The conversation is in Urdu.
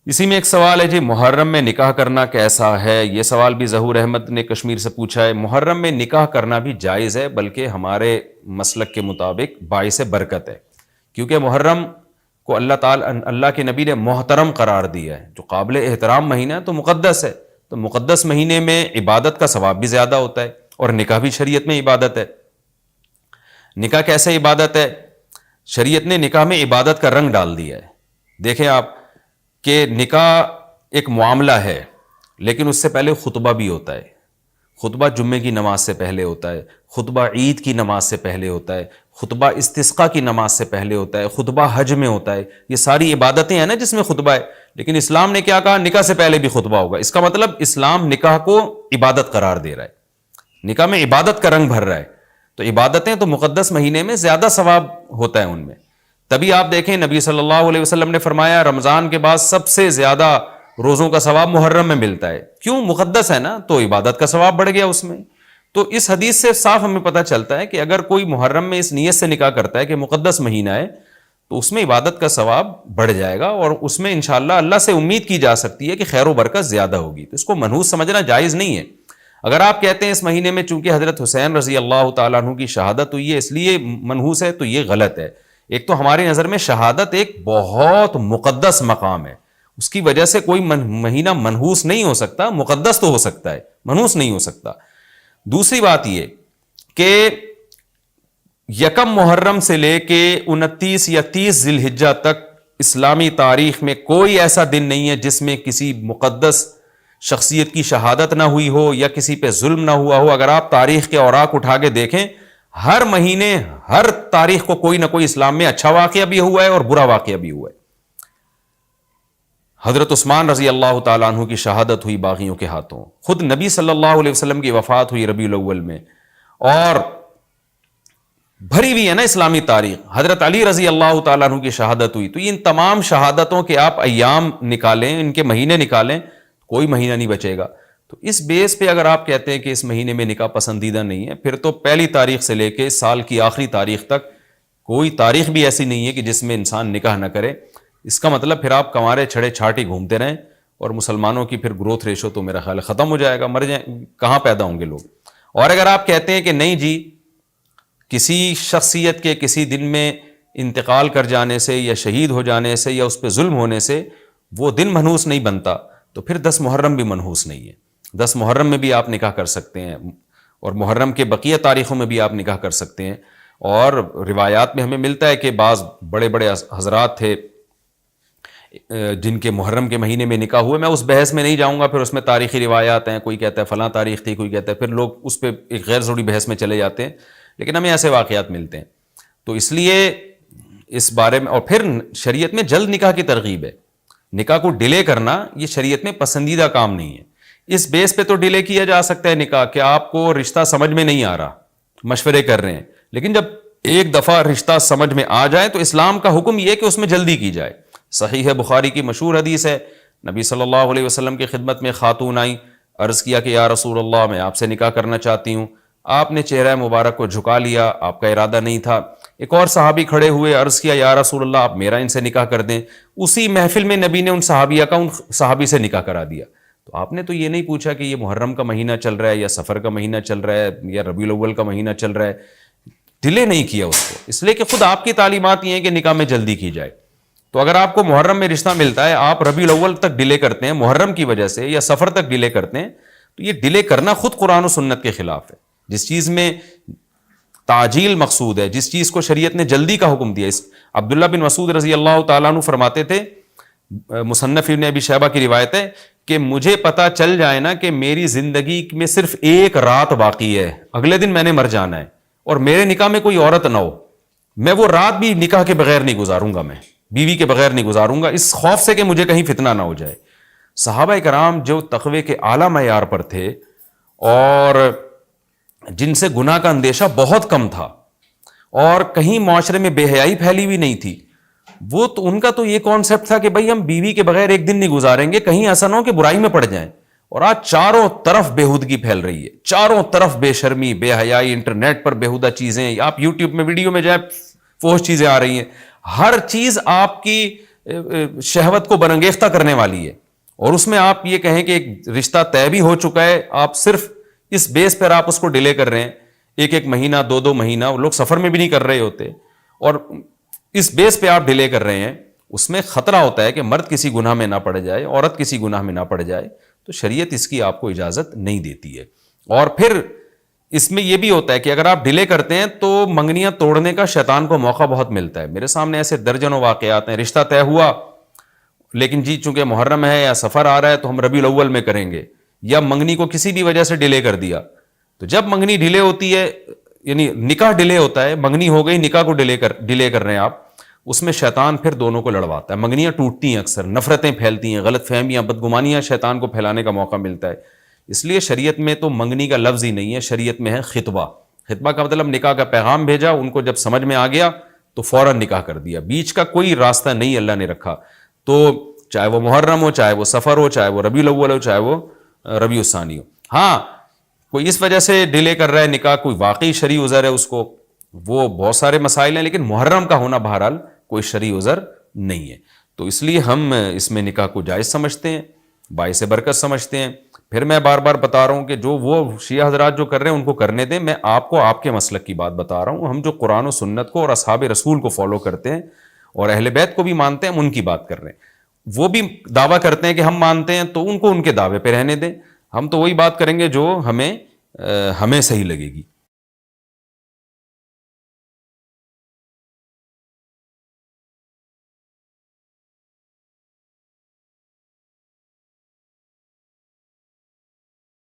اسی میں ایک سوال ہے جی، محرم میں نکاح کرنا کیسا ہے؟ یہ سوال بھی ظہور احمد نے کشمیر سے پوچھا ہے۔ محرم میں نکاح کرنا بھی جائز ہے، بلکہ ہمارے مسلک کے مطابق باعث برکت ہے، کیونکہ محرم کو اللہ کے نبی نے محترم قرار دیا ہے، جو قابل احترام مہینہ ہے تو مقدس ہے، تو مقدس مہینے میں عبادت کا ثواب بھی زیادہ ہوتا ہے، اور نکاح بھی شریعت میں عبادت ہے۔ نکاح کیسے عبادت ہے؟ شریعت نے نکاح میں عبادت کا رنگ ڈال دیا ہے۔ دیکھیں آپ کہ نکاح ایک معاملہ ہے، لیکن اس سے پہلے خطبہ بھی ہوتا ہے۔ خطبہ جمعے کی نماز سے پہلے ہوتا ہے، خطبہ عید کی نماز سے پہلے ہوتا ہے، خطبہ استسقاء کی نماز سے پہلے ہوتا ہے، خطبہ حج میں ہوتا ہے۔ یہ ساری عبادتیں ہیں نا جس میں خطبہ ہے، لیکن اسلام نے کیا کہا؟ نکاح سے پہلے بھی خطبہ ہوگا۔ اس کا مطلب اسلام نکاح کو عبادت قرار دے رہا ہے، نکاح میں عبادت کا رنگ بھر رہا ہے۔ تو عبادتیں تو مقدس مہینے میں زیادہ ثواب ہوتا ہے ان میں۔ تبھی آپ دیکھیں نبی صلی اللہ علیہ وسلم نے فرمایا رمضان کے بعد سب سے زیادہ روزوں کا ثواب محرم میں ملتا ہے۔ کیوں؟ مقدس ہے نا، تو عبادت کا ثواب بڑھ گیا اس میں۔ تو اس حدیث سے صاف ہمیں پتہ چلتا ہے کہ اگر کوئی محرم میں اس نیت سے نکاح کرتا ہے کہ مقدس مہینہ ہے، تو اس میں عبادت کا ثواب بڑھ جائے گا، اور اس میں انشاءاللہ اللہ سے امید کی جا سکتی ہے کہ خیر و برکت زیادہ ہوگی۔ تو اس کو منحوس سمجھنا جائز نہیں ہے۔ اگر آپ کہتے ہیں اس مہینے میں چونکہ حضرت حسین رضی اللہ تعالیٰ عنہ کی شہادت ہوئی ہے اس لیے منحوس ہے، تو یہ غلط ہے۔ ایک تو ہماری نظر میں شہادت ایک بہت مقدس مقام ہے، اس کی وجہ سے کوئی مہینہ منحوس نہیں ہو سکتا، مقدس تو ہو سکتا ہے، منحوس نہیں ہو سکتا۔ دوسری بات یہ کہ یکم محرم سے لے کے 29 یا 30 ذی الحجہ تک اسلامی تاریخ میں کوئی ایسا دن نہیں ہے جس میں کسی مقدس شخصیت کی شہادت نہ ہوئی ہو یا کسی پہ ظلم نہ ہوا ہو۔ اگر آپ تاریخ کے اوراق اٹھا کے دیکھیں، ہر مہینے ہر تاریخ کو کوئی نہ کوئی اسلام میں اچھا واقعہ بھی ہوا ہے اور برا واقعہ بھی ہوا ہے۔ حضرت عثمان رضی اللہ تعالیٰ عنہ کی شہادت ہوئی باغیوں کے ہاتھوں، خود نبی صلی اللہ علیہ وسلم کی وفات ہوئی ربیع الاول میں، اور بھری ہوئی ہے نا اسلامی تاریخ۔ حضرت علی رضی اللہ تعالیٰ عنہ کی شہادت ہوئی۔ تو ان تمام شہادتوں کے آپ ایام نکالیں، ان کے مہینے نکالیں، کوئی مہینہ نہیں بچے گا۔ تو اس بیس پہ اگر آپ کہتے ہیں کہ اس مہینے میں نکاح پسندیدہ نہیں ہے، پھر تو پہلی تاریخ سے لے کے سال کی آخری تاریخ تک کوئی تاریخ بھی ایسی نہیں ہے کہ جس میں انسان نکاح نہ کرے۔ اس کا مطلب پھر آپ کنوارے چھڑے چھاٹی گھومتے رہیں، اور مسلمانوں کی پھر گروتھ ریشو تو میرا خیال ختم ہو جائے گا، مر جائیں، کہاں پیدا ہوں گے لوگ۔ اور اگر آپ کہتے ہیں کہ نہیں جی، کسی شخصیت کے کسی دن میں انتقال کر جانے سے یا شہید ہو جانے سے یا اس پہ ظلم ہونے سے وہ دن منحوس نہیں بنتا، تو پھر 10 محرم بھی منحوس نہیں ہے۔ 10 محرم میں بھی آپ نکاح کر سکتے ہیں، اور محرم کے بقیہ تاریخوں میں بھی آپ نکاح کر سکتے ہیں۔ اور روایات میں ہمیں ملتا ہے کہ بعض بڑے بڑے حضرات تھے جن کے محرم کے مہینے میں نکاح ہوئے۔ میں اس بحث میں نہیں جاؤں گا، پھر اس میں تاریخی روایات ہیں، کوئی کہتا ہے فلاں تاریخ تھی، کوئی کہتا ہے، پھر لوگ اس پہ ایک غیر ضروری بحث میں چلے جاتے ہیں، لیکن ہمیں ایسے واقعات ملتے ہیں۔ تو اس لیے اس بارے میں، اور پھر شریعت میں جلد نکاح کی ترغیب ہے۔ نکاح کو ڈیلے کرنا یہ شریعت میں پسندیدہ کام نہیں ہے۔ اس بیس پہ تو ڈیلے کیا جا سکتا ہے نکاح کہ آپ کو رشتہ سمجھ میں نہیں آ رہا، مشورے کر رہے ہیں، لیکن جب ایک دفعہ رشتہ سمجھ میں آ جائے تو اسلام کا حکم یہ کہ اس میں جلدی کی جائے۔ صحیح بخاری کی مشہور حدیث ہے، نبی صلی اللہ علیہ وسلم کی خدمت میں خاتون آئیں، عرض کیا کہ یا رسول اللہ، میں آپ سے نکاح کرنا چاہتی ہوں۔ آپ نے چہرہ مبارک کو جھکا لیا، آپ کا ارادہ نہیں تھا۔ ایک اور صحابی کھڑے ہوئے، عرض کیا یا رسول اللہ، آپ میرا ان سے نکاح کر دیں۔ اسی محفل میں نبی نے ان صحابیہ کا ان صحابی سے نکاح کرا دیا۔ تو آپ نے تو یہ نہیں پوچھا کہ یہ محرم کا مہینہ چل رہا ہے یا سفر کا مہینہ چل رہا ہے یا ربیع الاول کا مہینہ چل رہا ہے، ڈیلے نہیں کیا اس کو، اس لیے کہ خود آپ کی تعلیمات یہ ہیں کہ نکاح میں جلدی کی جائے۔ تو اگر آپ کو محرم میں رشتہ ملتا ہے، آپ ربیع الاول تک ڈیلے کرتے ہیں محرم کی وجہ سے یا سفر تک ڈیلے کرتے ہیں، تو یہ ڈیلے کرنا خود قرآن و سنت کے خلاف ہے۔ جس چیز میں تعجیل مقصود ہے، جس چیز کو شریعت نے جلدی کا حکم دیا، عبداللہ بن مسعود رضی اللہ تعالیٰ عنہ فرماتے تھے، مصنف ابن ابی شیبہ کی روایت ہے کہ مجھے پتا چل جائے نا کہ میری زندگی میں صرف ایک رات باقی ہے، اگلے دن میں نے مر جانا ہے، اور میرے نکاح میں کوئی عورت نہ ہو، میں وہ رات بھی نکاح کے بغیر نہیں گزاروں گا، میں بیوی کے بغیر نہیں گزاروں گا، اس خوف سے کہ مجھے کہیں فتنہ نہ ہو جائے۔ صحابہ کرام جو تقوی کے اعلیٰ معیار پر تھے اور جن سے گناہ کا اندیشہ بہت کم تھا اور کہیں معاشرے میں بے حیائی پھیلی ہوئی نہیں تھی، وہ تو ان کا تو یہ کانسیپٹ تھا کہ بھائی ہم بیوی کے بغیر ایک دن نہیں گزاریں گے، کہیں ایسا نہ ہو کہ برائی میں پڑ جائیں۔ اور آج چاروں طرف بےہودگی پھیل رہی ہے، چاروں طرف بے شرمی، بے حیائی، انٹرنیٹ پر بےہودہ چیزیں، آپ یوٹیوب میں ویڈیو میں جائیں فوش چیزیں آ رہی ہیں، ہر چیز آپ کی شہوت کو برانگیختہ کرنے والی ہے، اور اس میں آپ یہ کہیں کہ ایک رشتہ طے بھی ہو چکا ہے، آپ صرف اس بیس پر آپ اس کو ڈیلے کر رہے ہیں، ایک مہینہ 2 مہینہ، وہ لوگ سفر میں بھی نہیں کر رہے ہوتے، اور اس بیس پہ آپ ڈیلے کر رہے ہیں، اس میں خطرہ ہوتا ہے کہ مرد کسی گناہ میں نہ پڑ جائے، عورت کسی گناہ میں نہ پڑ جائے، تو شریعت اس کی آپ کو اجازت نہیں دیتی ہے۔ اور پھر اس میں یہ بھی ہوتا ہے کہ اگر آپ ڈیلے کرتے ہیں تو منگنیاں توڑنے کا شیطان کو موقع بہت ملتا ہے۔ میرے سامنے ایسے درجنوں واقعات ہیں، رشتہ طے ہوا لیکن جی چونکہ محرم ہے یا سفر آ رہا ہے تو ہم ربیع الاول میں کریں گے، یا منگنی کو کسی بھی وجہ سے ڈیلے کر دیا، تو جب منگنی ڈیلے ہوتی ہے، یعنی نکاح ڈیلے ہوتا ہے، منگنی ہو گئی، نکاح کو ڈیلے کر رہے ہیں آپ، اس میں شیطان پھر دونوں کو لڑواتا ہے، منگنیاں ٹوٹتی ہیں، اکثر نفرتیں پھیلتی ہیں، غلط فہمیاں، بدگمانیاں شیطان کو پھیلانے کا موقع ملتا ہے۔ اس لیے شریعت میں تو منگنی کا لفظ ہی نہیں ہے، شریعت میں ہے خطبہ۔ خطبہ کا مطلب نکاح کا پیغام بھیجا، ان کو جب سمجھ میں آ گیا تو فوراً نکاح کر دیا، بیچ کا کوئی راستہ نہیں اللہ نے رکھا۔ تو چاہے وہ محرم ہو، چاہے وہ سفر ہو، چاہے وہ ربیع الاول ہو، چاہے وہ ربیع الثانی ہو۔ ہاں کوئی اس وجہ سے ڈیلے کر رہا ہے نکاح، کوئی واقعی شرعی عذر ہے اس کو، وہ بہت سارے مسائل ہیں، لیکن محرم کا ہونا بہرحال کوئی شرعی عذر نہیں ہے، تو اس لیے ہم اس میں نکاح کو جائز سمجھتے ہیں، باعث برکت سمجھتے ہیں۔ پھر میں بار بار بتا رہا ہوں کہ جو وہ شیعہ حضرات جو کر رہے ہیں ان کو کرنے دیں، میں آپ کو آپ کے مسلک کی بات بتا رہا ہوں۔ ہم جو قرآن و سنت کو اور اصحاب رسول کو فالو کرتے ہیں اور اہل بیت کو بھی مانتے ہیں، ہم ان کی بات کر رہے ہیں۔ وہ بھی دعویٰ کرتے ہیں کہ ہم مانتے ہیں، تو ان کو ان کے دعوے پہ رہنے دیں، ہم تو وہی بات کریں گے جو ہمیں صحیح لگے گی۔